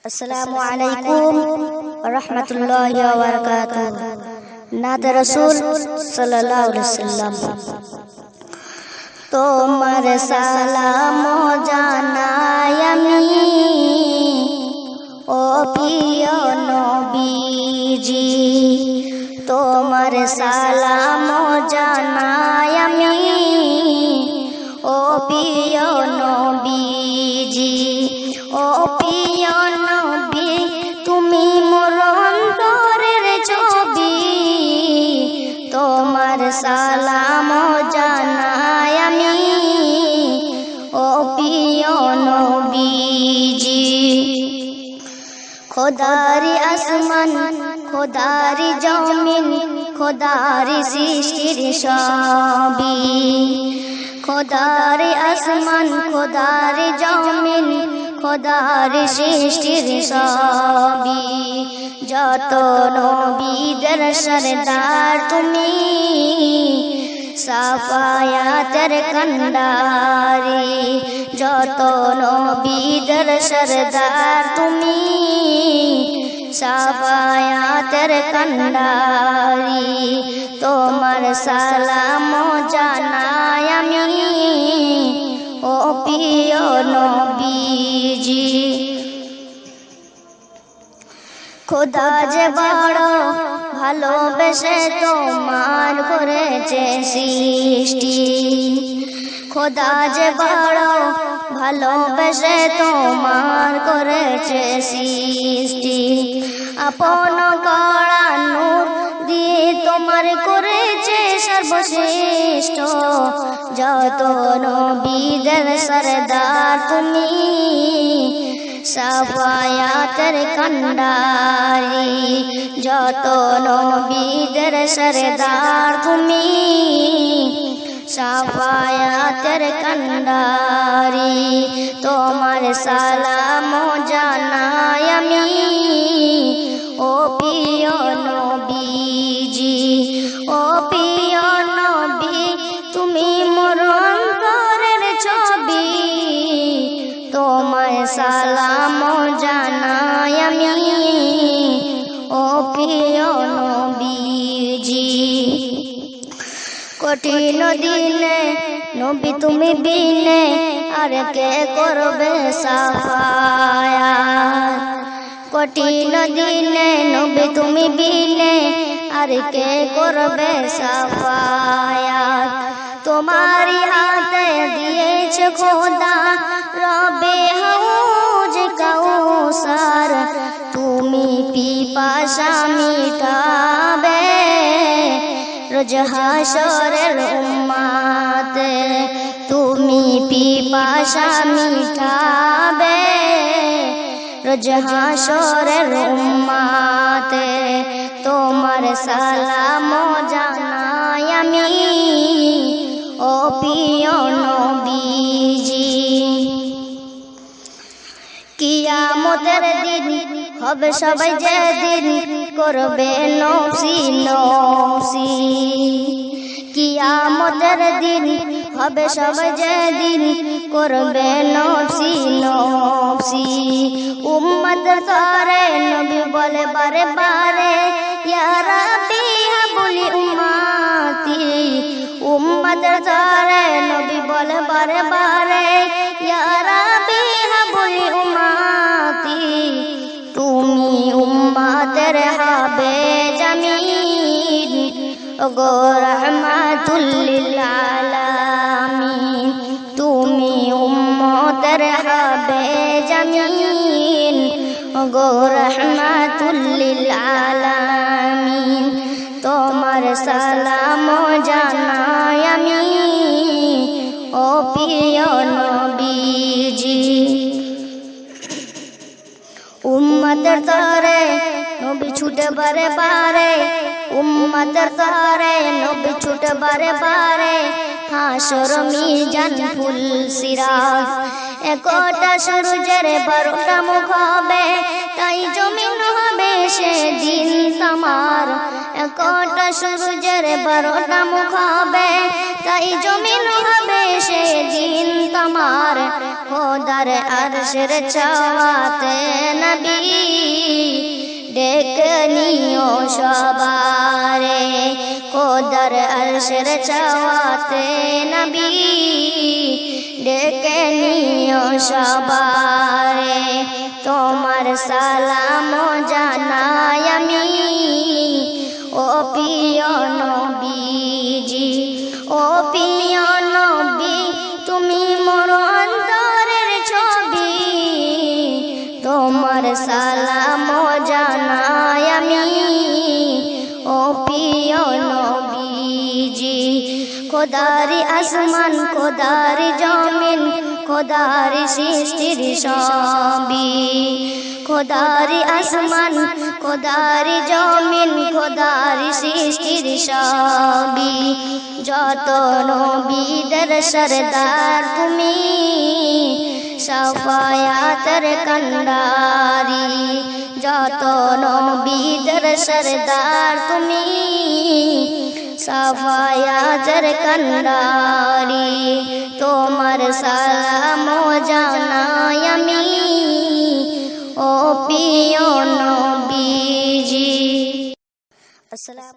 अस्सलामु अलैकुम रहमतुल्लाहि व बरकातुहू। नात रसूल सल्लल्लाहु अलैहि वसल्लम। তোমার সালাম জানাই আমি ও প্রিয় নবীজি, তোমার সালাম জানাই আমি ও প্রিয় নবীজি। ও প্রিয় নবী, তুমি মোর অন্তরের ছবি, তোমার সালাম জানাই আমি ও প্রিয় নবীজি। খোদারি আসমান, খোদারি জমিন, খোদারি সৃষ্টির সবই, খোদারি আসমান, খোদারি জমিন, খোদারি সৃষ্টির সবই। যত নবীদের সরদার তুমি, সাফায়াতের কান্ডারি। যত নবীদের সরদার তুমি, সাফায়াতের কান্ডারি। তোমার সালাম জানাই আমি ও প্রিয় নবীজি। খোদা যে বড় ভালোবেসে তোমার করেছে সৃষ্টি, খোদা যে বড় ভালোবেসে তোমার করেছে সৃষ্টি। আপন করা নূর দিয়ে তোমার করেছে সর্বশ্রেষ্ঠ। যত নবীদের সরদার তুমি, সাফায়াতের কান্ডারি। যত নবীদের সরদার তুমি, সাফায়াতের কান্ডারি। তোমার সালাম জানাই আমি ও প্রিয় নবীজি। ও প্রিয় নবী, তুমি মোর অন্তরের ছবি, তোমার সালাম জানাই আমি ও প্রিয় নবীজি। কঠিন দিনে নবী তুমি বিনে আর কে করবে সাফায়াত। কঠিন দিনে নবী তুমি বিনে আর কে করবে সাফায়াত। তোমারই হাতে দিয়েছে খোদা রবে হাউজ কাউসার। তুমি পিপাসা মিটাবে রোজ হাশরের উম্মতে। তুমি পিপাসা মিটাবে রোজ হাশরের উম্মতে। তোমার সালাম জানাই আমি ও প্রিয় নবীজি। কিয়ামতের দিন হবে সবাই যেদিন করবে নফসি নফসি। কিয়ামতের দিন হবে সবাই যেদিন করবে নফসি নফসি। উম্মত তরে নবী বলে বারে বারে, ইয়া রাব্বি হাবলি উম্মতি। উম্মত তরে নবী বলে বারে বারে, ইয়া রাব্বি হাবলি উম্মতি। তুমি উম্মতের হবে জামিন ওগো রহমাতুল লিল আলামিন। তুমি উম্মতের হবে জামিন ওগো রহমাতুল লিল আলামিন। তোমার সালাম জানাই আমি ও প্রিয় নবীজি। উম্মতের তরে নবী ছুটে বারে বারে, উম্মতের তরে নবী ছুটে বারে বারে। হাসর মিজান ফুল সিরাত, একটা সূর্যের 12টা মুখ হবে, তাই জমিন হবে সেদিন তামার। একটা সূর্যের 12টা মুখ হবে, তাই জমিন হবে সেদিন তামার। খোদার আরশের ছাওয়াতে নবী আরশের চাওয়াতে নবী ডেকে নিও সবারে তোমার সালাম জানাই আমি ও প্রিয় নবীজি ও প্রিয় নবী তুমি মোর অন্তরের ছবি তোমার সালাম জানাই আমি ও প্রিয় নবীজি খোদারি আসমান খোদারি জমিন খোদারি সৃষ্টির সবই খোদারি আসমান খোদারি জমিন খোদারি সৃষ্টির সবই যত নবীদের সরদার তুমি সাফায়াতের কান্ডারি যত নবীদের সরদার তুমি সাফায়াতের কান্ডারি তোমার সালাম জানাই আমি ও প্রিয় নবীজি। আসসালাম।